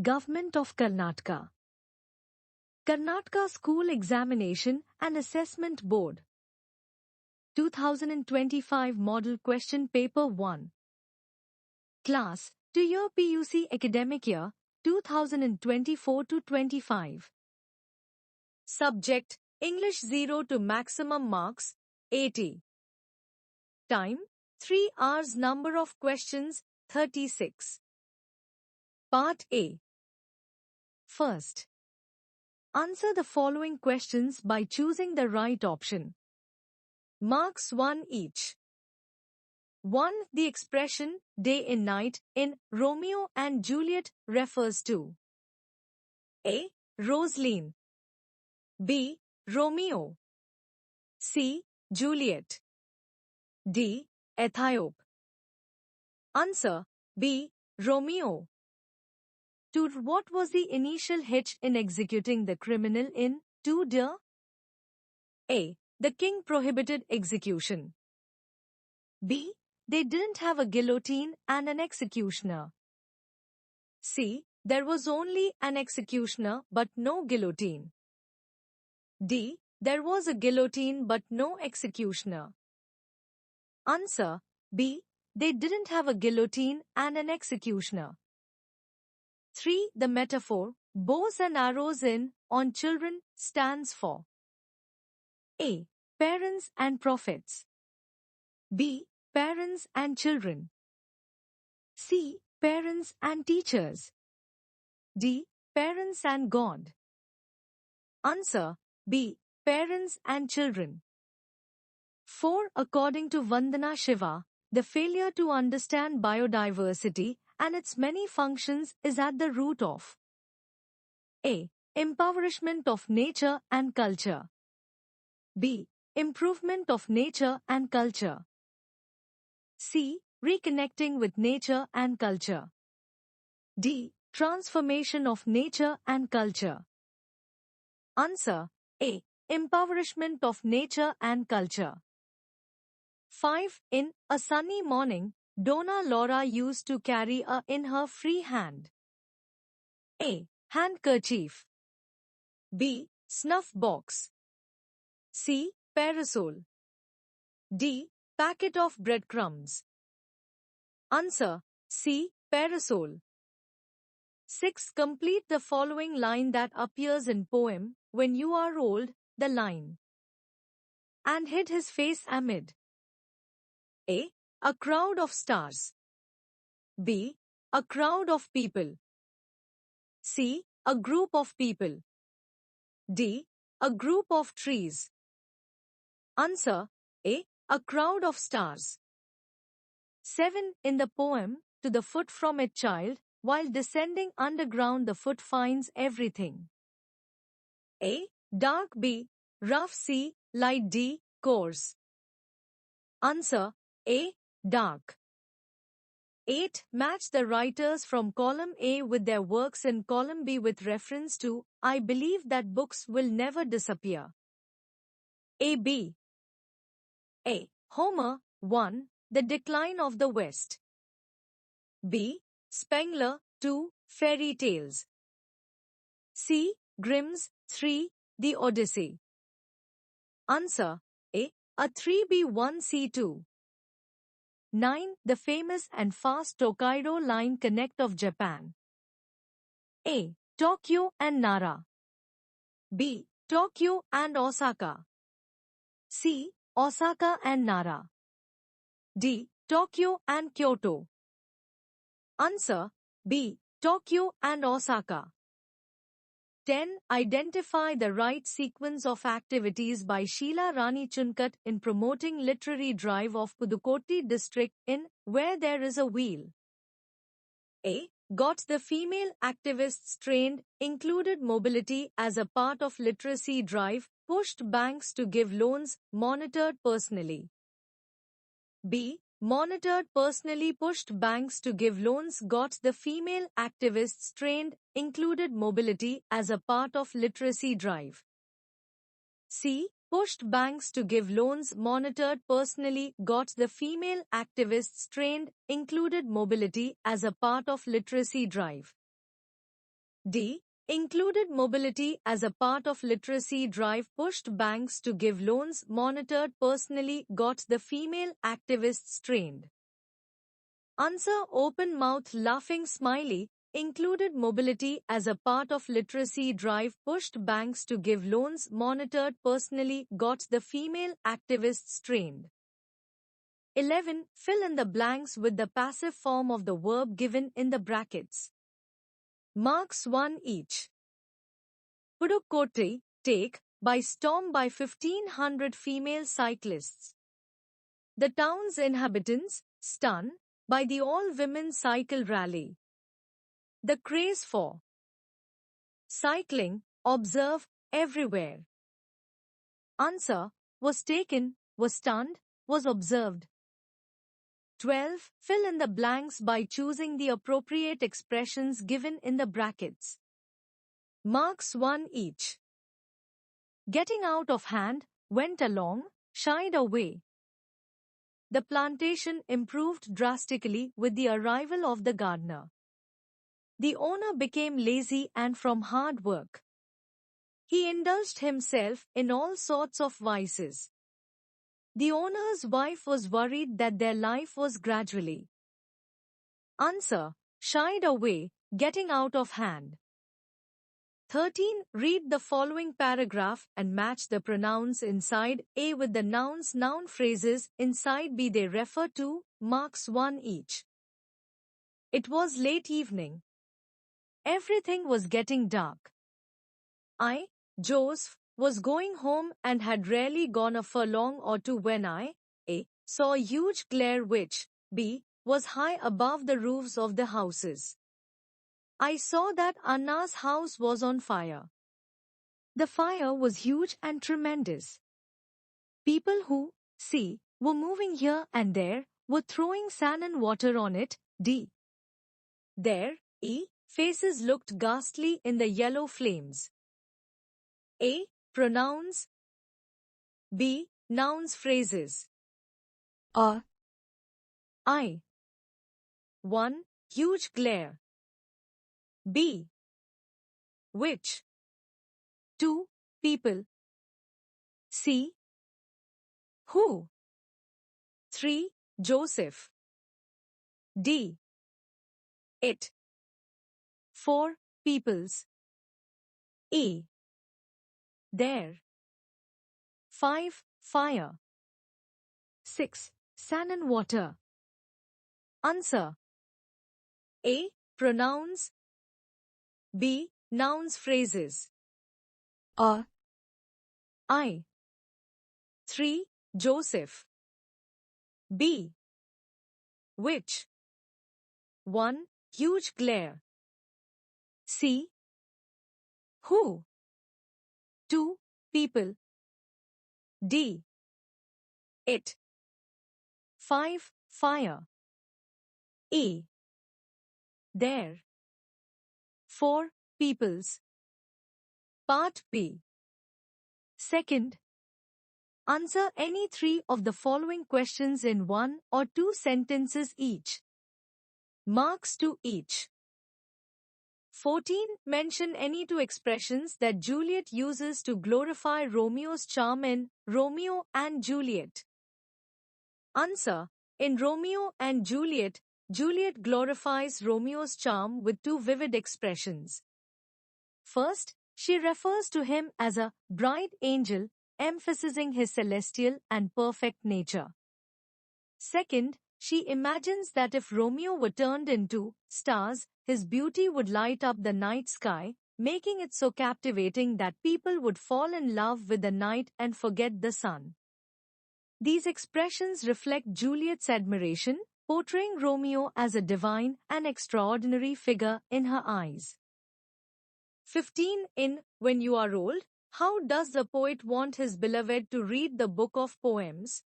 Government of Karnataka. Karnataka School Examination and Assessment Board. 2025 Model Question Paper 1. Class 2-year PUC Academic Year 2024-25. Subject English 0 to maximum marks 80. Time 3 hours. Number of questions 36. Part A. First, answer the following questions by choosing the right option. Marks 1 each. 1. The expression day and night in Romeo and Juliet refers to A. Rosaline, B. Romeo, C. Juliet, D. Ethiop. Answer B. Romeo. 2. What was the initial hitch in executing the criminal in 2 Dear? A. The king prohibited execution. B. They didn't have a guillotine and an executioner. C. There was only an executioner but no guillotine. D. There was a guillotine but no executioner. Answer B. They didn't have a guillotine and an executioner. 3. The metaphor, bows and arrows in, on children, stands for A. Parents and prophets. B. Parents and children. C. Parents and teachers. D. Parents and God. Answer B. Parents and children. 4. According to Vandana Shiva, the failure to understand biodiversity and its many functions is at the root of A. Impoverishment of nature and culture. B. Improvement of nature and culture. C. Reconnecting with nature and culture. D. Transformation of nature and culture. Answer A. Impoverishment of nature and culture. 5. In A Sunny Morning, Donna Laura used to carry a in her free hand. A. Handkerchief. B. Snuff box. C. Parasol. D. Packet of breadcrumbs. Answer C. Parasol. 6. Complete the following line that appears in poem, When You Are Old, the line. And hid his face amid A. A crowd of stars. B. A crowd of people. C. A group of people. D. A group of trees. Answer A. A crowd of stars. 7. In the poem, To the Foot from a Child, while descending underground the foot finds everything. A. Dark. B. Rough. C. Light. D. Coarse. Answer A. Dark. 8. Match the writers from column A with their works in column B with reference to, I believe that books will never disappear. A. B. A. Homer, 1. The Decline of the West. B. Spengler, 2. Fairy Tales. C. Grimm's, 3. The Odyssey. Answer A. A 3B1C2. 9. The famous and fast Tokaido Line Connect of Japan. A. Tokyo and Nara. B. Tokyo and Osaka. C. Osaka and Nara. D. Tokyo and Kyoto. Answer B. Tokyo and Osaka. 10. Identify the right sequence of activities by Sheila Rani Chunkat in promoting literary drive of Pudukkottai district in Where There Is a Wheel. A. Got the female activists trained, included mobility as a part of literacy drive, pushed banks to give loans, monitored personally. B. Monitored personally, pushed banks to give loans, got the female activists trained, included mobility as a part of literacy drive. C. Pushed banks to give loans, monitored personally, got the female activists trained, included mobility as a part of literacy drive. D. Included mobility as a part of literacy drive, pushed banks to give loans, monitored personally, got the female activists trained. Answer: open mouth laughing smiley. Included mobility as a part of literacy drive, pushed banks to give loans, monitored personally, got the female activists trained. 11. Fill in the blanks with the passive form of the verb given in the brackets. Marks 1 each. Pudukkottai, take, by storm by 1,500 female cyclists. The town's inhabitants, stunned, by the all-women cycle rally. The craze for cycling, observe, everywhere. Answer: was taken, was stunned, was observed. 12. Fill in the blanks by choosing the appropriate expressions given in the brackets. Marks 1 each. Getting out of hand, went along, shied away. The plantation improved drastically with the arrival of the gardener. The owner became lazy and from hard work. He indulged himself in all sorts of vices. The owner's wife was worried that their life was gradually. Answer: shied away, getting out of hand. 13. Read the following paragraph and match the pronouns inside A with the nouns. Noun phrases inside B they refer to. Marks 1 each. It was late evening. Everything was getting dark. I, Joseph, was going home and had rarely gone a furlong or two when I, A, saw a huge glare which, B, was high above the roofs of the houses. I saw that Anna's house was on fire. The fire was huge and tremendous. People who, C, were moving here and there, were throwing sand and water on it. D. Their, E, faces looked ghastly in the yellow flames. A. Pronouns. B. Nouns phrases. A. I. 1. Huge glare. B. Which. 2. People. C. Who. 3. Joseph. D. It. 4. Peoples. E. There. 5. Fire. 6. Sand and water. Answer: A. Pronouns. B. Nouns phrases. A. I. 3. Joseph. B. Which. 1. Huge glare. C. Who. 2. People. D. It. 5. Fire. E. There. 4. Peoples. Part B. Second. Answer any 3 of the following questions in 1 or 2 sentences each. Marks 2 each. 14. Mention any 2 expressions that Juliet uses to glorify Romeo's charm in Romeo and Juliet. Answer: in Romeo and Juliet, Juliet glorifies Romeo's charm with 2 vivid expressions. First, she refers to him as a bright angel, emphasizing his celestial and perfect nature. Second, she imagines that if Romeo were turned into stars, his beauty would light up the night sky, making it so captivating that people would fall in love with the night and forget the sun. These expressions reflect Juliet's admiration, portraying Romeo as a divine and extraordinary figure in her eyes. 15. In When You Are Old, how does the poet want his beloved to read the book of poems?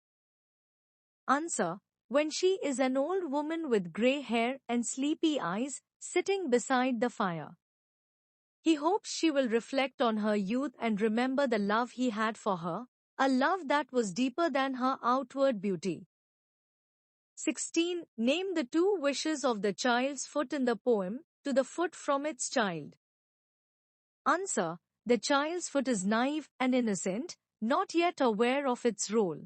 Answer: when she is an old woman with grey hair and sleepy eyes, sitting beside the fire. He hopes she will reflect on her youth and remember the love he had for her, a love that was deeper than her outward beauty. 16. Name the 2 wishes of the child's foot in the poem, to the foot from its child. Answer: the child's foot is naive and innocent, not yet aware of its role.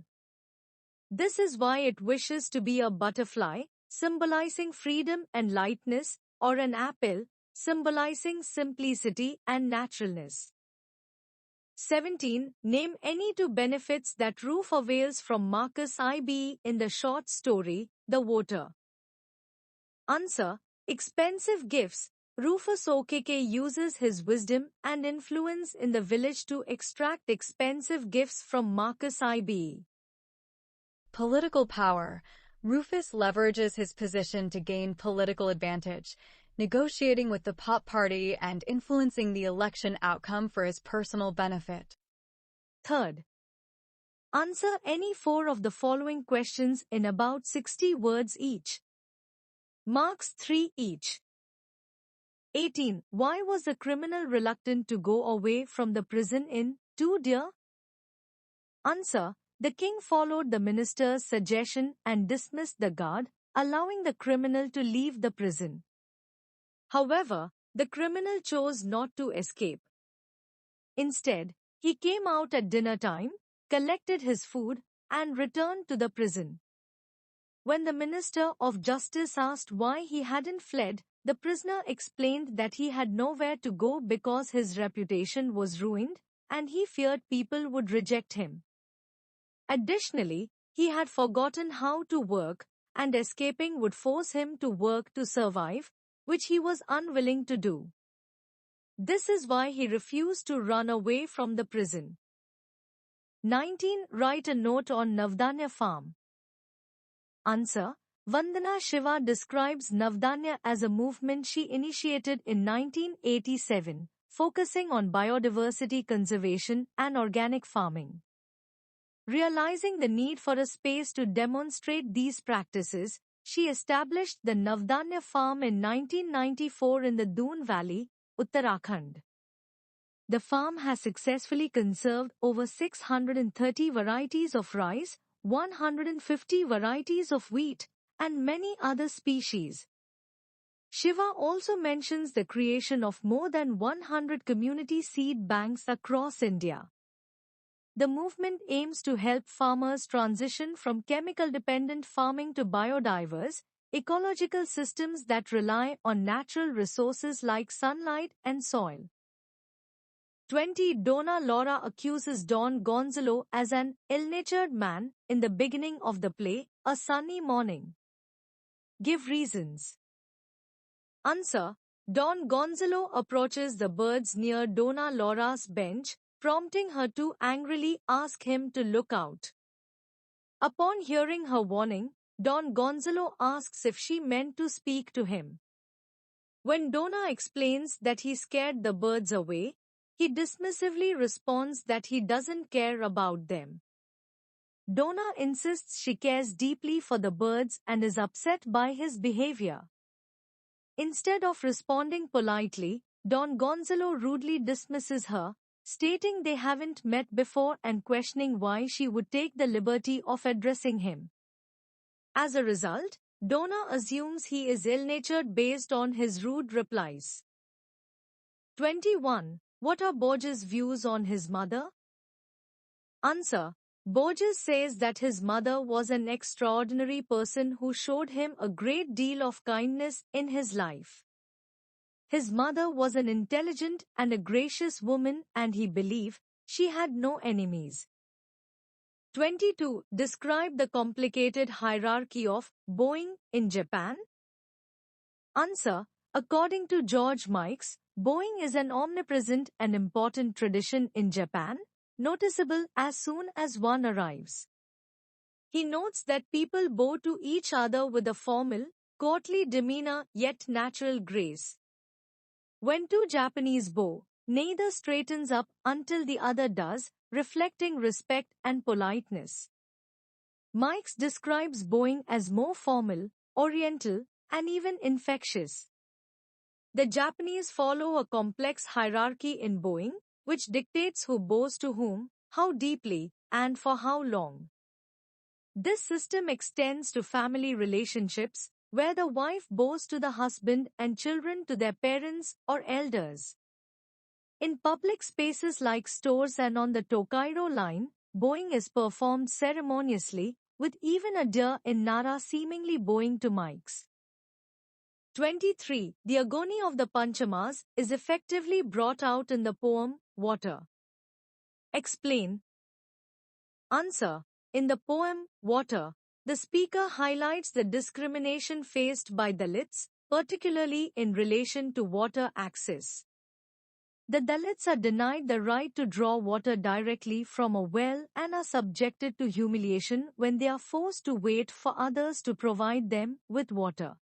This is why it wishes to be a butterfly, symbolizing freedom and lightness, or an apple, symbolizing simplicity and naturalness. 17. Name any two benefits that Roof avails from Marcus Ibe in the short story, The Voter. Answer: expensive gifts. Rufus Okeke uses his wisdom and influence in the village to extract expensive gifts from Marcus Ibe. Political power. Rufus leverages his position to gain political advantage, negotiating with the PUC party and influencing the election outcome for his personal benefit. Third, answer any four of the following questions in about 60 words each. Marks 3 each. 18. Why was the criminal reluctant to go away from the prison in 2 Deer? Answer: the king followed the minister's suggestion and dismissed the guard, allowing the criminal to leave the prison. However, the criminal chose not to escape. Instead, he came out at dinner time, collected his food, and returned to the prison. When the Minister of Justice asked why he hadn't fled, the prisoner explained that he had nowhere to go because his reputation was ruined, and he feared people would reject him. Additionally, he had forgotten how to work, and escaping would force him to work to survive, which he was unwilling to do. This is why he refused to run away from the prison. 19. Write a note on Navdanya farm. Answer: Vandana Shiva describes Navdanya as a movement she initiated in 1987, focusing on biodiversity conservation and organic farming. Realizing the need for a space to demonstrate these practices, she established the Navdanya farm in 1994 in the Doon Valley, Uttarakhand. The farm has successfully conserved over 630 varieties of rice, 150 varieties of wheat, and many other species. Shiva also mentions the creation of more than 100 community seed banks across India. The movement aims to help farmers transition from chemical-dependent farming to biodiverse, ecological systems that rely on natural resources like sunlight and soil. 20. Donna Laura accuses Don Gonzalo as an ill-natured man in the beginning of the play, A Sunny Morning. Give reasons. Answer: Don Gonzalo approaches the birds near Donna Laura's bench, prompting her to angrily ask him to look out. Upon hearing her warning, Don Gonzalo asks if she meant to speak to him. When Donna explains that he scared the birds away, he dismissively responds that he doesn't care about them. Donna insists she cares deeply for the birds and is upset by his behavior. Instead of responding politely, Don Gonzalo rudely dismisses her, stating they haven't met before and questioning why she would take the liberty of addressing him. As a result, Donna assumes he is ill-natured based on his rude replies. 21. What are Borges' views on his mother? Answer: Borges says that his mother was an extraordinary person who showed him a great deal of kindness in his life. His mother was an intelligent and a gracious woman, and he believed she had no enemies. 22. Describe the complicated hierarchy of Boeing in Japan. Answer: According to George Mikes, Boeing is an omnipresent and important tradition in Japan, noticeable as soon as one arrives. He notes that people bow to each other with a formal, courtly demeanor yet natural grace. When two Japanese bow, neither straightens up until the other does, reflecting respect and politeness. Mikes describes bowing as more formal, oriental, and even infectious. The Japanese follow a complex hierarchy in bowing, which dictates who bows to whom, how deeply, and for how long. This system extends to family relationships, where the wife bows to the husband and children to their parents or elders. In public spaces like stores and on the Tokaido line, bowing is performed ceremoniously, with even a deer in Nara seemingly bowing to mics. 23. The agony of the Panchamas is effectively brought out in the poem, Water. Explain. Answer. In the poem, Water, the speaker highlights the discrimination faced by Dalits, particularly in relation to water access. The Dalits are denied the right to draw water directly from a well and are subjected to humiliation when they are forced to wait for others to provide them with water.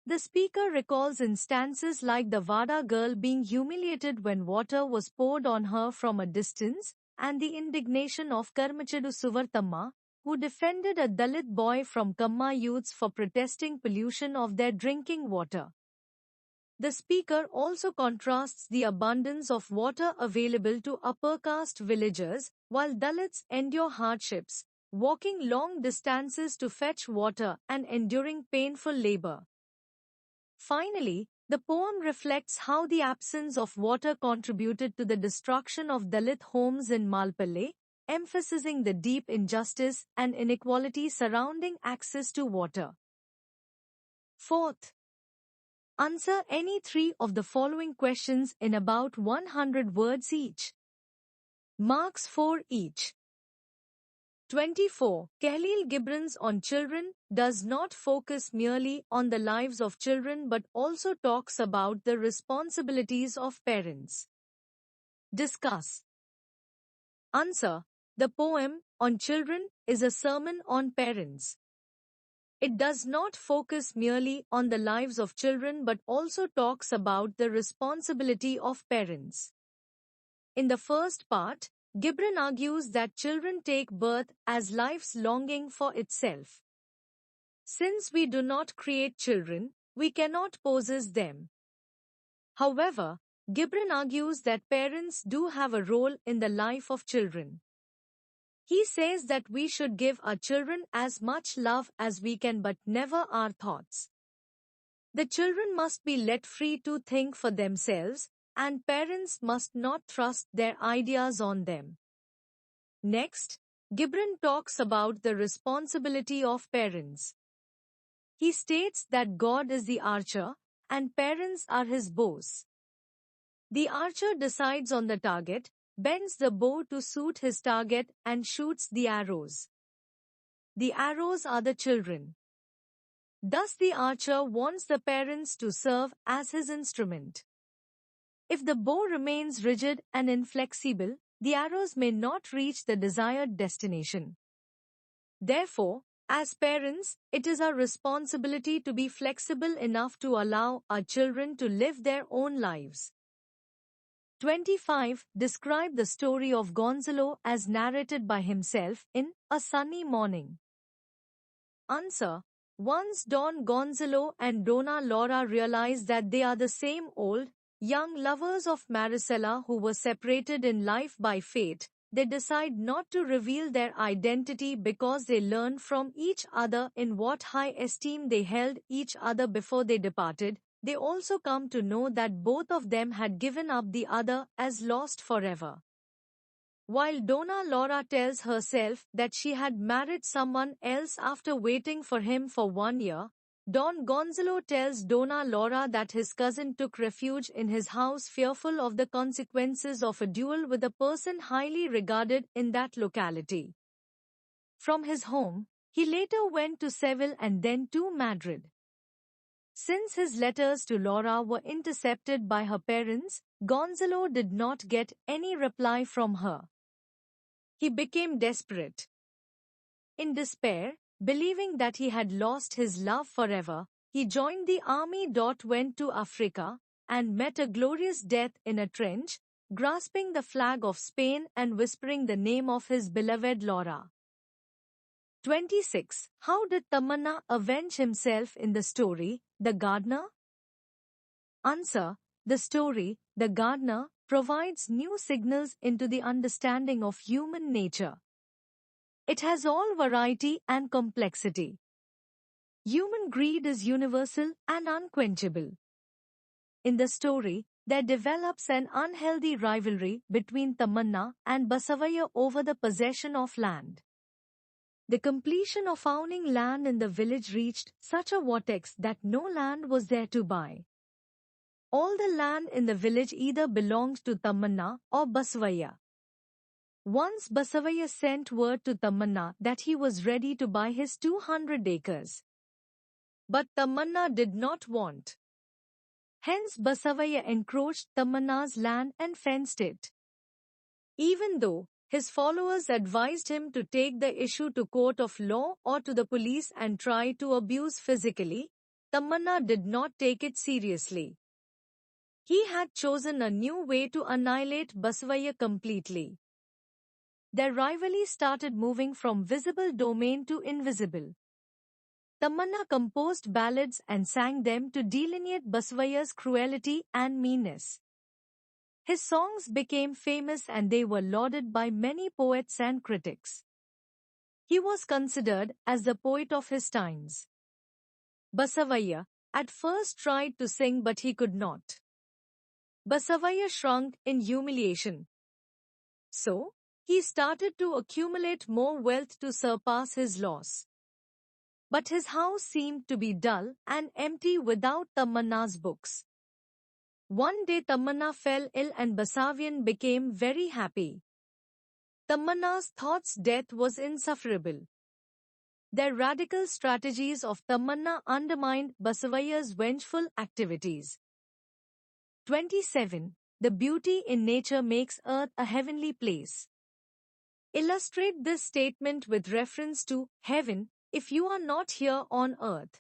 The speaker recalls instances like the Vada girl being humiliated when water was poured on her from a distance, and the indignation of Karmachadu Suvartamma, who defended a Dalit boy from Kamma youths for protesting pollution of their drinking water. The speaker also contrasts the abundance of water available to upper caste villagers, while Dalits endure hardships, walking long distances to fetch water and enduring painful labor. Finally, the poem reflects how the absence of water contributed to the destruction of Dalit homes in Malpalle, emphasizing the deep injustice and inequality surrounding access to water. Fourth, answer any three of the following questions in about 100 words each. Marks 4 each. 24. Khalil Gibran's On Children does not focus merely on the lives of children but also talks about the responsibilities of parents. Discuss. Answer. The poem, On Children, is a sermon on parents. It does not focus merely on the lives of children but also talks about the responsibility of parents. In the first part, Gibran argues that children take birth as life's longing for itself. Since we do not create children, we cannot possess them. However, Gibran argues that parents do have a role in the life of children. He says that we should give our children as much love as we can but never our thoughts. The children must be let free to think for themselves, and parents must not thrust their ideas on them. Next, Gibran talks about the responsibility of parents. He states that God is the archer, and parents are his bows. The archer decides on the target, bends the bow to suit his target, and shoots the arrows. The arrows are the children. Thus the archer wants the parents to serve as his instrument. If the bow remains rigid and inflexible, the arrows may not reach the desired destination. Therefore, as parents, it is our responsibility to be flexible enough to allow our children to live their own lives. 25. Describe the story of Gonzalo as narrated by himself in A Sunny Morning. Answer. Once Don Gonzalo and Dona Laura realize that they are the same old, young lovers of Maricela who were separated in life by fate, they decide not to reveal their identity because they learn from each other in what high esteem they held each other before they departed. They also come to know that both of them had given up the other as lost forever. While Dona Laura tells herself that she had married someone else after waiting for him for 1 year, Don Gonzalo tells Dona Laura that his cousin took refuge in his house fearful of the consequences of a duel with a person highly regarded in that locality. From his home, he later went to Seville and then to Madrid. Since his letters to Laura were intercepted by her parents, Gonzalo did not get any reply from her. He became desperate. In despair, believing that he had lost his love forever, he joined the army. Went to Africa and met a glorious death in a trench, grasping the flag of Spain and whispering the name of his beloved Laura. 26. How did Tamanna avenge himself in the story, The Gardener? Answer. The story, The Gardener, provides new signals into the understanding of human nature. It has all variety and complexity. Human greed is universal and unquenchable. In the story, there develops an unhealthy rivalry between Tamanna and Basavaya over the possession of land. The completion of owning land in the village reached such a vortex that no land was there to buy. All the land in the village either belonged to Tamanna or Basavaya. Once Basavaya sent word to Tamanna that he was ready to buy his 200 acres. But Tamanna did not want. Hence Basavaya encroached Tamanna's land and fenced it. Even though his followers advised him to take the issue to court of law or to the police and try to abuse physically, Tamanna did not take it seriously. He had chosen a new way to annihilate Basavaya completely. Their rivalry started moving from visible domain to invisible. Tamanna composed ballads and sang them to delineate Basavaya's cruelty and meanness. His songs became famous and they were lauded by many poets and critics. He was considered as the poet of his times. Basavaya at first tried to sing but he could not. Basavaya shrunk in humiliation. So, he started to accumulate more wealth to surpass his loss. But his house seemed to be dull and empty without Tamanna's books. One day Tamanna fell ill and Basavian became very happy. Tamanna's thoughts death was insufferable. Their radical strategies of Tamanna undermined Basavaya's vengeful activities. 27. The beauty in nature makes earth a heavenly place. Illustrate this statement with reference to heaven if you are not here on earth.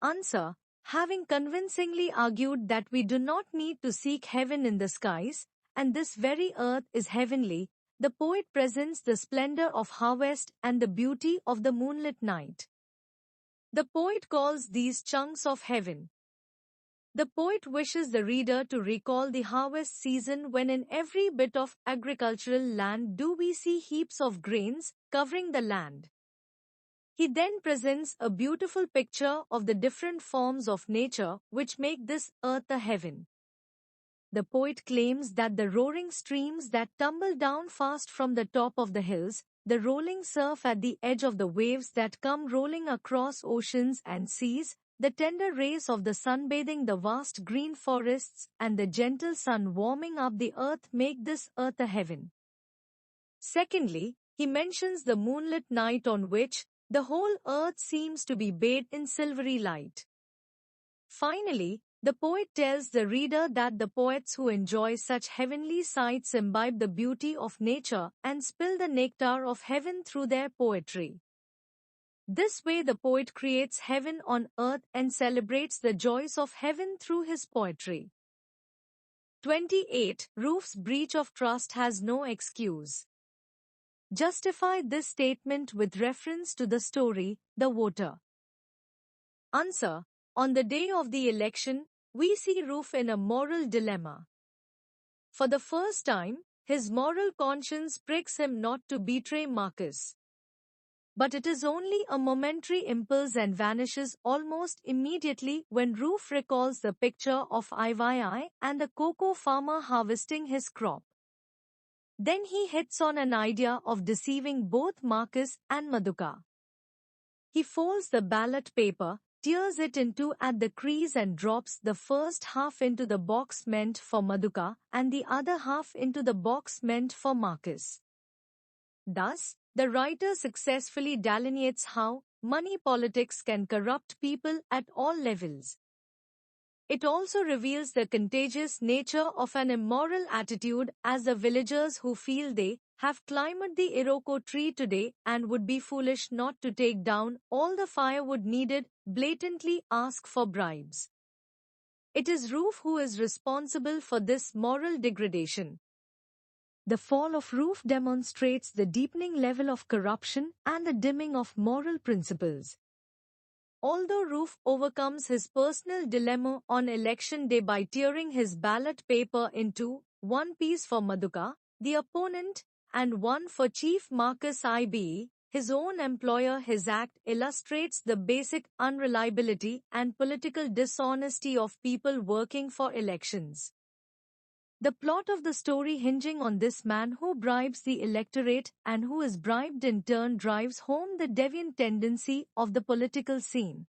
Answer. Having convincingly argued that we do not need to seek heaven in the skies, and this very earth is heavenly, the poet presents the splendor of harvest and the beauty of the moonlit night. The poet calls these chunks of heaven. The poet wishes the reader to recall the harvest season when in every bit of agricultural land do we see heaps of grains covering the land. He then presents a beautiful picture of the different forms of nature which make this earth a heaven. The poet claims that the roaring streams that tumble down fast from the top of the hills, the rolling surf at the edge of the waves that come rolling across oceans and seas, the tender rays of the sun bathing the vast green forests and the gentle sun warming up the earth make this earth a heaven. Secondly, he mentions the moonlit night on which the whole earth seems to be bathed in silvery light. Finally, the poet tells the reader that the poets who enjoy such heavenly sights imbibe the beauty of nature and spill the nectar of heaven through their poetry. This way the poet creates heaven on earth and celebrates the joys of heaven through his poetry. 28. Roof's breach of trust has no excuse. Justify this statement with reference to the story, The Voter. Answer. On the day of the election, we see Roof in a moral dilemma. For the first time, his moral conscience pricks him not to betray Marcus. But it is only a momentary impulse and vanishes almost immediately when Roof recalls the picture of Ivii and the cocoa farmer harvesting his crop. Then he hits on an idea of deceiving both Marcus and Maduka. He folds the ballot paper, tears it in two at the crease and drops the first half into the box meant for Maduka and the other half into the box meant for Marcus. Thus, the writer successfully delineates how money politics can corrupt people at all levels. It also reveals the contagious nature of an immoral attitude as the villagers who feel they have climbed the Iroko tree today and would be foolish not to take down all the firewood needed blatantly ask for bribes. It is Roof who is responsible for this moral degradation. The fall of Roof demonstrates the deepening level of corruption and the dimming of moral principles. Although Roof overcomes his personal dilemma on election day by tearing his ballot paper into one piece for Maduka, the opponent, and one for Chief Marcus Ibe, his own employer. His act illustrates the basic unreliability and political dishonesty of people working for elections. The plot of the story hinging on this man who bribes the electorate and who is bribed in turn drives home the deviant tendency of the political scene.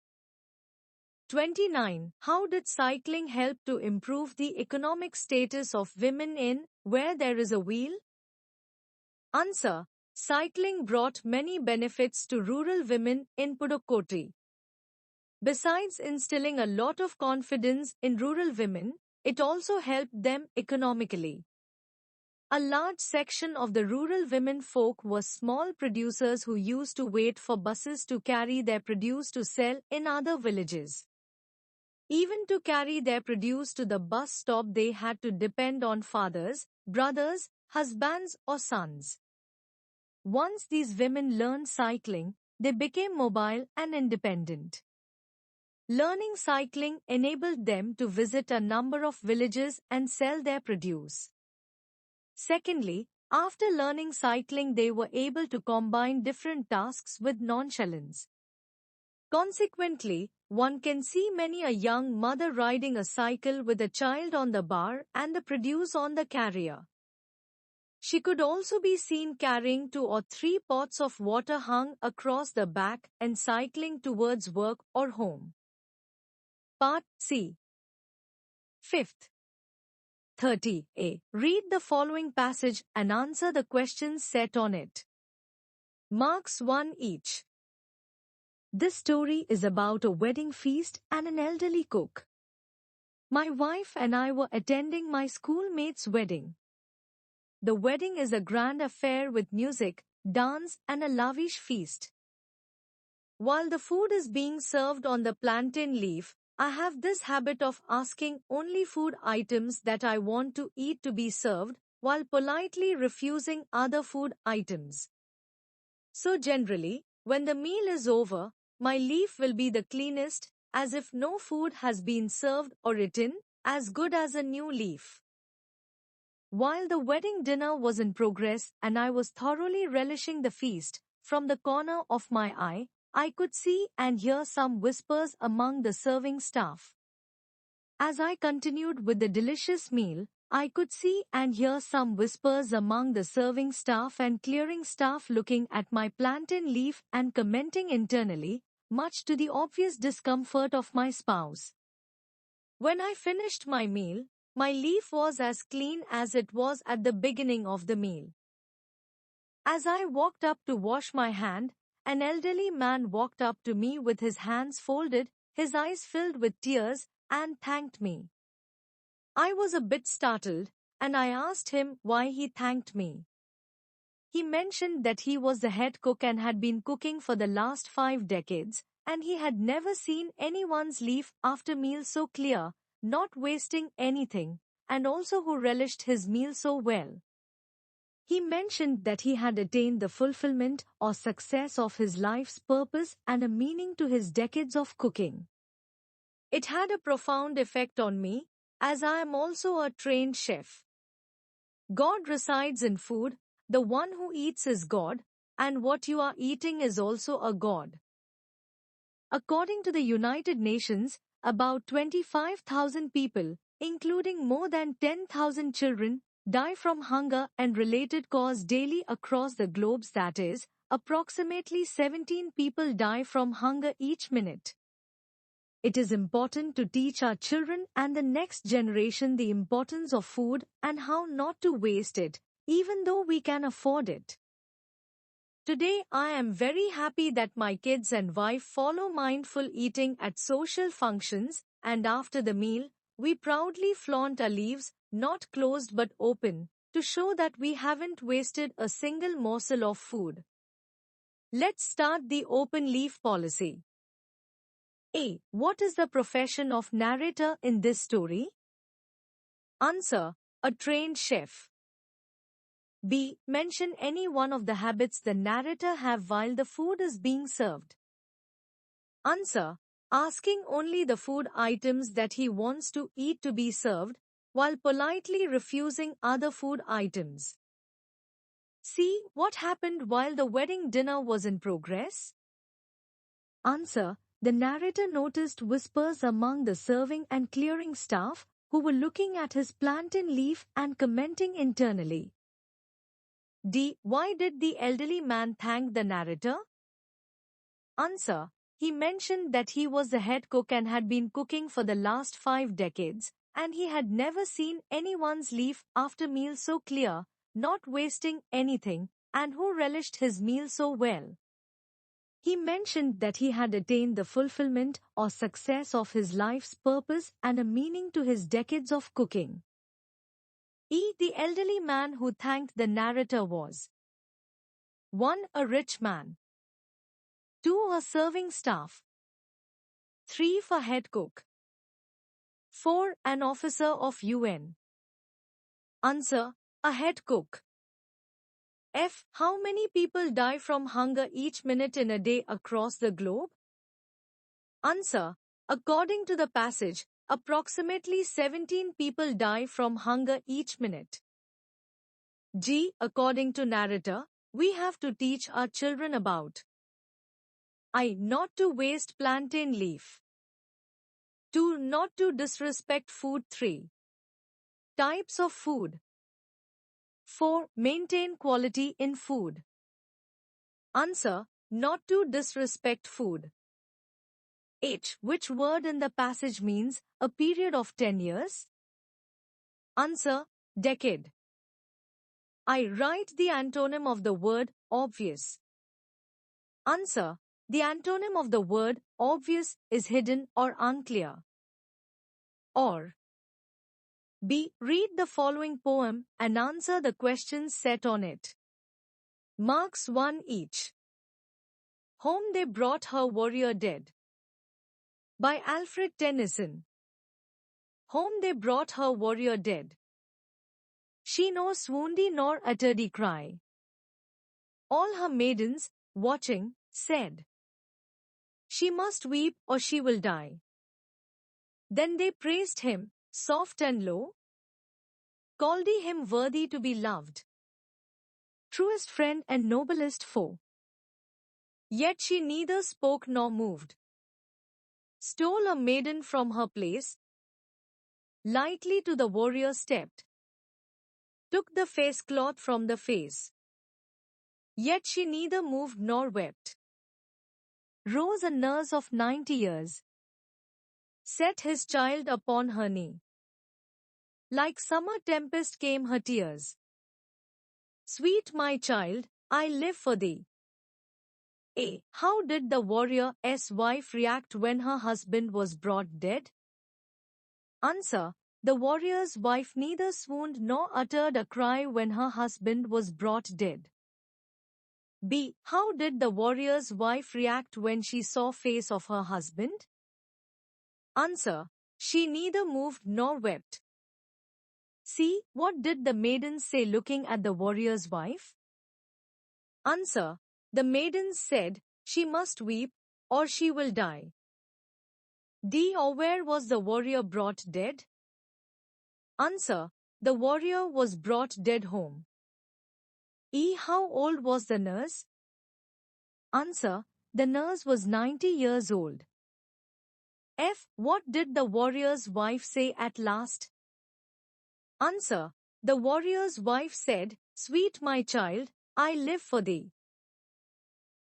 29. How did cycling help to improve the economic status of women in Where There Is a Wheel? Answer. Cycling brought many benefits to rural women in Pudukkottai. Besides instilling a lot of confidence in rural women, it also helped them economically. A large section of the rural women folk were small producers who used to wait for buses to carry their produce to sell in other villages. Even to carry their produce to the bus stop, they had to depend on fathers, brothers, husbands, or sons. Once these women learned cycling, they became mobile and independent. Learning cycling enabled them to visit a number of villages and sell their produce. Secondly, after learning cycling, they were able to combine different tasks with nonchalance. Consequently, one can see many a young mother riding a cycle with a child on the bar and the produce on the carrier. She could also be seen carrying 2 or 3 pots of water hung across the back and cycling towards work or home. Part C. 5th. 30a. Read the following passage and answer the questions set on it. Marks 1 each. This story is about a wedding feast and an elderly cook. My wife and I were attending my schoolmate's wedding. The wedding is a grand affair with music, dance, and a lavish feast. While the food is being served on the plantain leaf, I have this habit of asking only food items that I want to eat to be served, while politely refusing other food items. So generally, when the meal is over, my leaf will be the cleanest, as if no food has been served, or eaten, as good as a new leaf. While the wedding dinner was in progress and I was thoroughly relishing the feast, from the corner of my eye, I could see and hear some whispers among the serving staff. As I continued with the delicious meal, I could see and hear some whispers among the serving staff and clearing staff looking at my plantain leaf and commenting internally, much to the obvious discomfort of my spouse. When I finished my meal, my leaf was as clean as it was at the beginning of the meal. As I walked up to wash my hand, an elderly man walked up to me with his hands folded, his eyes filled with tears, and thanked me. I was a bit startled, and I asked him why he thanked me. He mentioned that he was the head cook and had been cooking for the last 5 decades, and he had never seen anyone's leaf after meal so clear, not wasting anything, and also who relished his meal so well. He mentioned that he had attained the fulfillment or success of his life's purpose and a meaning to his decades of cooking. It had a profound effect on me, as I am also a trained chef. God resides in food, the one who eats is God, and what you are eating is also a God. According to the United Nations, about 25,000 people, including more than 10,000 children, die from hunger and related cause daily across the globe. That is, approximately 17 people die from hunger each minute. It is important to teach our children and the next generation the importance of food and how not to waste it, even though we can afford it. Today I am very happy that my kids and wife follow mindful eating at social functions, and after the meal, we proudly flaunt our leaves, not closed but open, to show that we haven't wasted a single morsel of food. Let's start the open leaf policy. A. What is the profession of narrator in this story? Answer. A trained chef. B. Mention any one of the habits the narrator have while the food is being served. Answer. Asking only the food items that he wants to eat to be served, while politely refusing other food items. C. What happened while the wedding dinner was in progress? Answer. The narrator noticed whispers among the serving and clearing staff who were looking at his plantain leaf and commenting internally. D. Why did the elderly man thank the narrator? Answer. He mentioned that he was the head cook and had been cooking for the last 5 decades, and he had never seen anyone's leaf after meal so clear, not wasting anything, and who relished his meal so well. He mentioned that he had attained the fulfillment or success of his life's purpose and a meaning to his decades of cooking. E. The elderly man who thanked the narrator was 1. A rich man. 2. A serving staff. 3. For head cook. 4. An officer of UN. Answer. A head cook. F. How many people die from hunger each minute in a day across the globe? Answer. According to the passage, approximately 17 people die from hunger each minute. G. According to narrator, we have to teach our children about I. Not to waste plantain leaf. 2. Not to disrespect food. 3. Types of food. 4. Maintain quality in food. Answer. Not to disrespect food. H. Which word in the passage means a period of 10 years? Answer. Decade. I. Write the antonym of the word obvious. Answer. The antonym of the word obvious is hidden or unclear. Or B. Read the following poem and answer the questions set on it. Marks 1 each. Home They Brought Her Warrior Dead. By Alfred Tennyson. Home they brought her warrior dead. She nor swooned nor uttered cry. All her maidens, watching, said, She must weep or she will die. Then they praised him, soft and low, called him worthy to be loved, truest friend and noblest foe. Yet she neither spoke nor moved, stole a maiden from her place, lightly to the warrior stepped, took the face cloth from the face. Yet she neither moved nor wept. Rose a nurse of 90 years, set his child upon her knee. Like summer tempest came her tears. Sweet my child, I live for thee. A. How did the warrior's wife react when her husband was brought dead? Answer. The warrior's wife neither swooned nor uttered a cry when her husband was brought dead. B. How did the warrior's wife react when she saw face of her husband? Answer. She neither moved nor wept. C. What did the maidens say looking at the warrior's wife? Answer. The maidens said, She must weep, or she will die. D. Or where was the warrior brought dead? Answer. The warrior was brought dead home. E. How old was the nurse? Answer. The nurse was 90 years old. F. What did the warrior's wife say at last? Answer. The warrior's wife said, Sweet my child, I live for thee.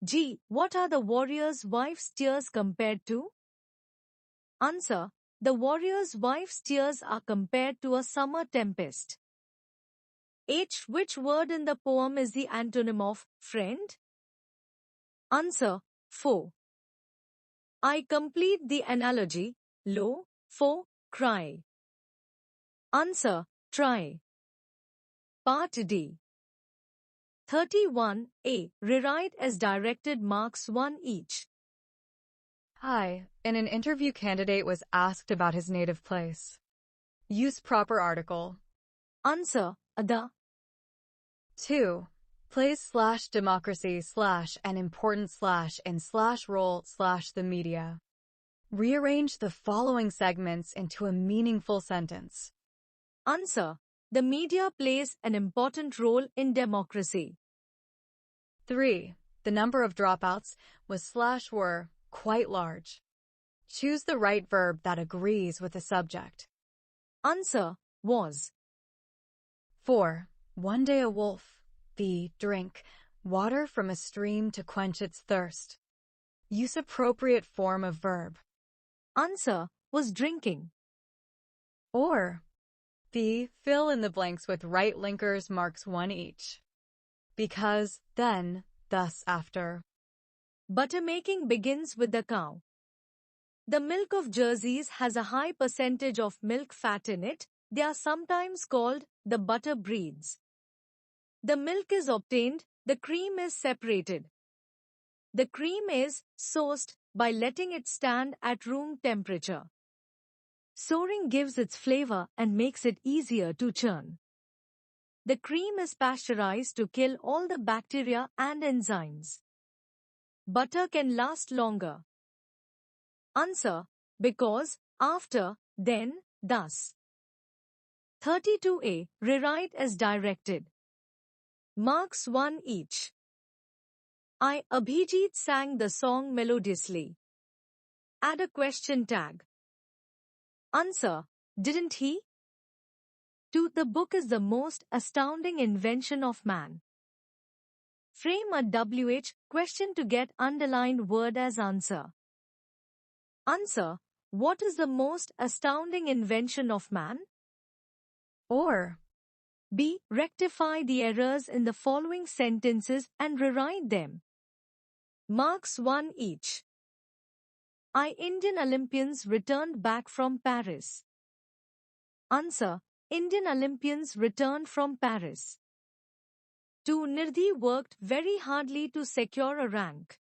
G. What are the warrior's wife's tears compared to? Answer. The warrior's wife's tears are compared to a summer tempest. H. Which word in the poem is the antonym of friend? Answer. Foe. I complete the analogy. Low, foe, cry. Answer. Try. Part D. 31A. Rewrite as directed. Marks 1 each. Hi, in an interview candidate was asked about his native place. Use proper article. Answer. The. 2. Place /democracy /an important / in /role /the media. Rearrange the following segments into a meaningful sentence. Answer. The media plays an important role in democracy. 3. The number of dropouts was/were quite large. Choose the right verb that agrees with the subject. Answer, was. 4. One day a wolf, drank water from a stream to quench its thirst. Use appropriate form of verb. Answer, was drinking. Or fill in the blanks with right linkers, marks 1 each. Because, then, thus, after. Buttermaking begins with the cow. The milk of Jerseys has a high percentage of milk fat in it. They are sometimes called the butter breeds. The milk is obtained, the cream is separated. The cream is sourced by letting it stand at room temperature. Souring gives its flavor and makes it easier to churn. The cream is pasteurized to kill all the bacteria and enzymes. Butter can last longer. Answer, because, after, then, thus. 32A, rewrite as directed. Marks 1 each. Abhijit sang the song melodiously. Add a question tag. Answer, didn't he? 2. The book is the most astounding invention of man. Frame a WH question to get underlined word as answer. Answer, what is the most astounding invention of man? Or B. Rectify the errors in the following sentences and rewrite them. Marks 1 each. Indian Olympians returned back from Paris. Answer, Indian Olympians returned from Paris. 2. Nirdhi worked very hardly to secure a rank.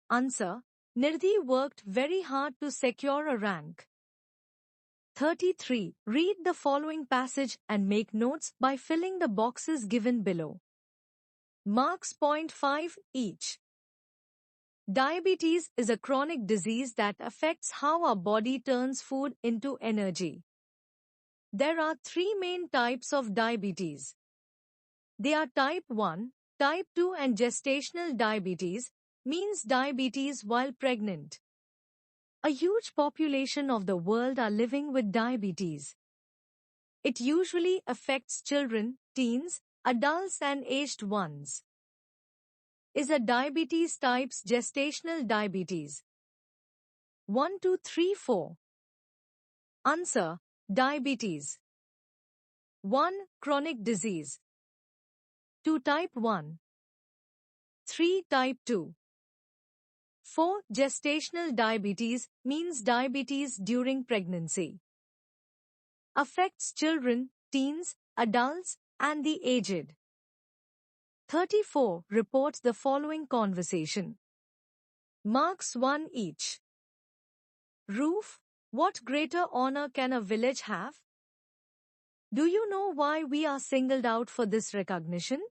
Answer, Nirdhi worked very hard to secure a rank. 33. Read the following passage and make notes by filling the boxes given below. Marks 0.5 each. Diabetes is a chronic disease that affects how our body turns food into energy. There are 3 main types of diabetes. They are type 1, type 2 and gestational diabetes, means diabetes while pregnant. A huge population of the world are living with diabetes. It usually affects children, teens, adults and aged ones. Is a diabetes types gestational diabetes? 1, 2, 3, 4. Answer, diabetes. 1. Chronic disease. 2. Type 1. 3. Type 2. 4. Gestational diabetes means diabetes during pregnancy. Affects children, teens, adults, and the aged. 34. Report the following conversation. Marks 1 each. Roof, what greater honor can a village have? Do you know why we are singled out for this recognition?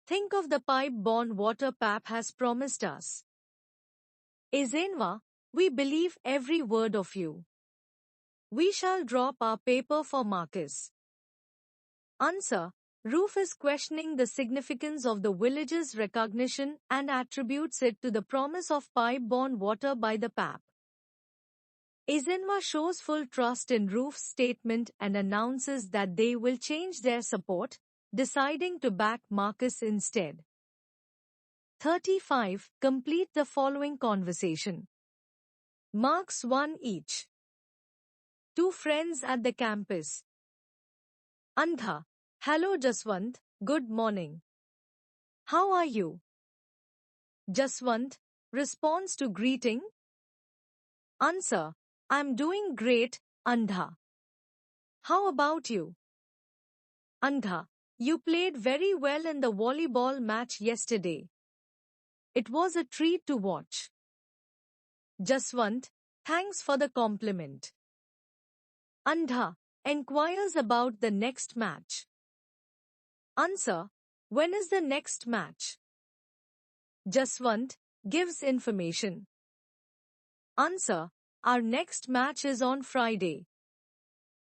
Think of the pipe-borne water PAP has promised us. Ezenwa, we believe every word of you. We shall drop our paper for Marcus. Answer, Roof is questioning the significance of the village's recognition and attributes it to the promise of pipe-borne water by the PAP. Ezenwa shows full trust in Roof's statement and announces that they will change their support, deciding to back Marcus instead. 35. Complete the following conversation. Marks 1 each. 2 friends at the campus. Andha, hello Jaswant, good morning. How are you? Jaswant responds to greeting. Answer, I'm doing great, Andha. How about you? Andha, you played very well in the volleyball match yesterday. It was a treat to watch. Jaswant, thanks for the compliment. Andha enquires about the next match. Answer, when is the next match? Jaswant gives information. Answer, our next match is on Friday.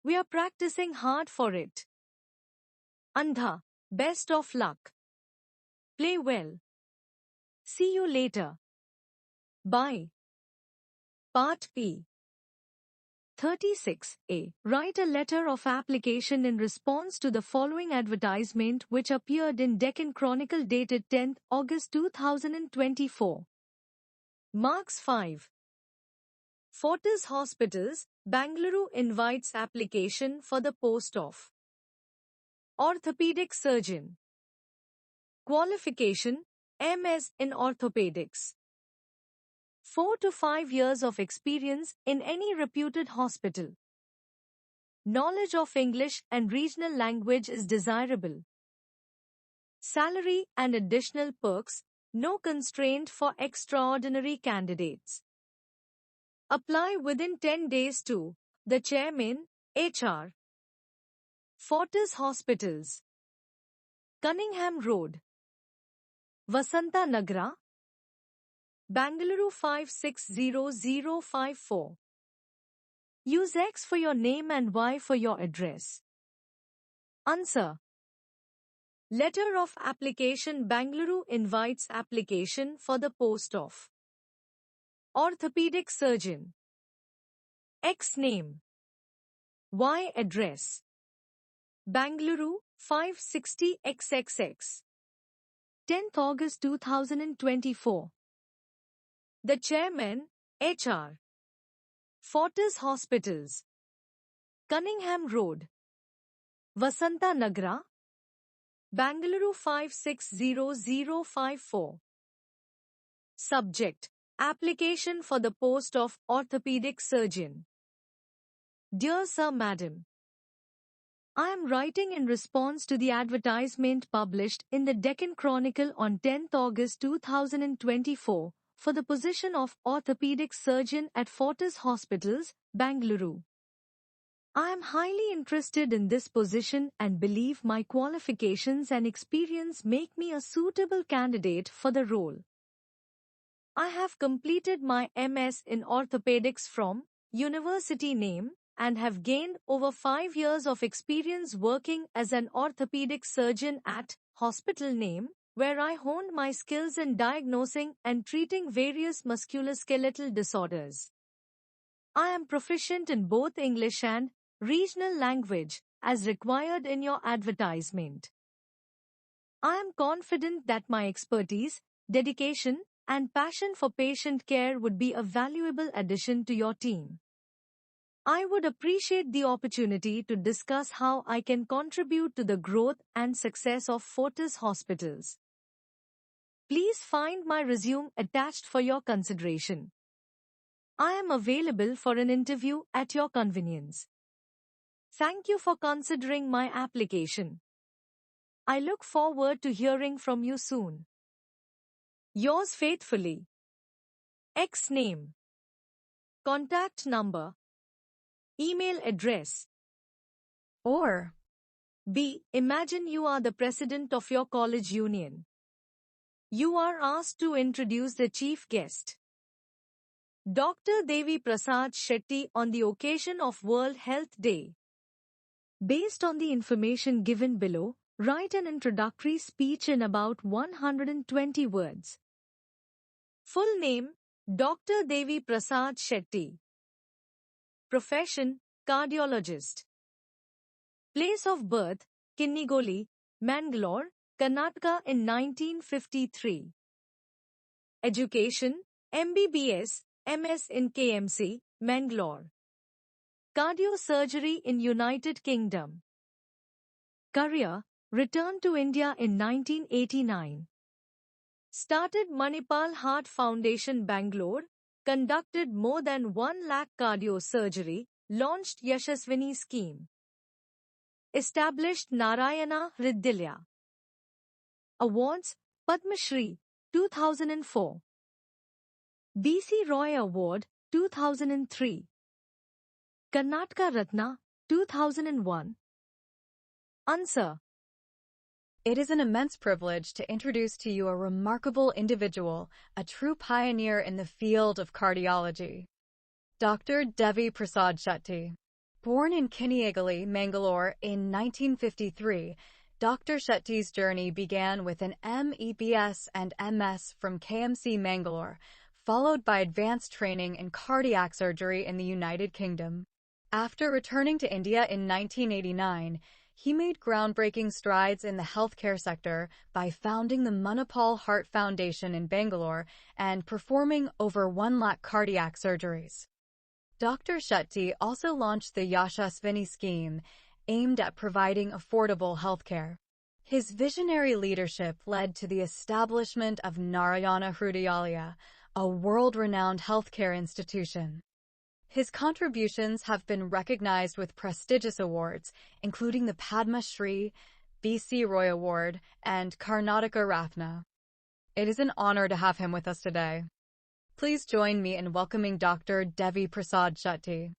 We are practicing hard for it. Andha, best of luck. Play well. See you later. Bye. Part P. 36A. Write a letter of application in response to the following advertisement which appeared in Deccan Chronicle dated 10th August 2024. Marks 5. Fortis Hospitals, Bangalore invites application for the post of Orthopedic Surgeon. Qualification: MS in Orthopedics. 4 to 5 years of experience in any reputed hospital. Knowledge of English and regional language is desirable. Salary and additional perks, no constraint for extraordinary candidates. Apply within 10 days to the Chairman, HR. Fortis Hospitals, Cunningham Road, Vasanta Nagara, Bangalore 560054. Use X for your name and Y for your address. Answer. Letter of application. Bangalore invites application for the post of Orthopedic Surgeon. X name. Y address. Bangalore 560XXX. 10th August 2024. The Chairman, HR. Fortis Hospitals, Cunningham Road, Vasanta Nagara, Bangalore 560054. Subject: Application for the post of Orthopedic Surgeon. Dear Sir, Madam, I am writing in response to the advertisement published in the Deccan Chronicle on 10th August 2024 for the position of Orthopedic Surgeon at Fortis Hospitals, Bangalore. I am highly interested in this position and believe my qualifications and experience make me a suitable candidate for the role. I have completed my MS in Orthopedics from University name and have gained over 5 years of experience working as an orthopedic surgeon at hospital name, where I honed my skills in diagnosing and treating various musculoskeletal disorders. I am proficient in both English and regional language, as required in your advertisement. I am confident that my expertise, dedication, and passion for patient care would be a valuable addition to your team. I would appreciate the opportunity to discuss how I can contribute to the growth and success of Fortis Hospitals. Please find my resume attached for your consideration. I am available for an interview at your convenience. Thank you for considering my application. I look forward to hearing from you soon. Yours faithfully. X name. Contact number. Email address. Or B. Imagine you are the president of your college union. You are asked to introduce the chief guest, Dr. Devi Prasad Shetty, on the occasion of World Health Day. Based on the information given below, write an introductory speech in about 120 words. Full name: Dr. Devi Prasad Shetty. Profession: cardiologist. Place of birth: Kinnigoli, Mangalore, Karnataka in 1953. Education: MBBS, MS in KMC, Mangalore. Cardiosurgery in United Kingdom. Career: returned to India in 1989. Started Manipal Heart Foundation, Bangalore. Conducted more than 1 lakh cardiosurgery. Launched Yashaswini scheme. Established Narayana Hridayalaya. Awards: Padma Shri, 2004. BC Roy Award, 2003. Karnataka Ratna, 2001. Answer. It is an immense privilege to introduce to you a remarkable individual, a true pioneer in the field of cardiology. Dr. Devi Prasad Shetty. Born in Kinnigoli, Mangalore in 1953, Dr. Shetty's journey began with an MEBS and MS from KMC Mangalore, followed by advanced training in cardiac surgery in the United Kingdom. After returning to India in 1989, he made groundbreaking strides in the healthcare sector by founding the Manipal Heart Foundation in Bangalore and performing over 1 lakh cardiac surgeries. Dr. Shetty also launched the Yashasvini scheme, aimed at providing affordable healthcare. His visionary leadership led to the establishment of Narayana Hrudayalaya, a world-renowned healthcare institution. His contributions have been recognized with prestigious awards, including the Padma Shri, B.C. Roy Award, and Karnataka Ratna. It is an honor to have him with us today. Please join me in welcoming Dr. Devi Prasad Shetty.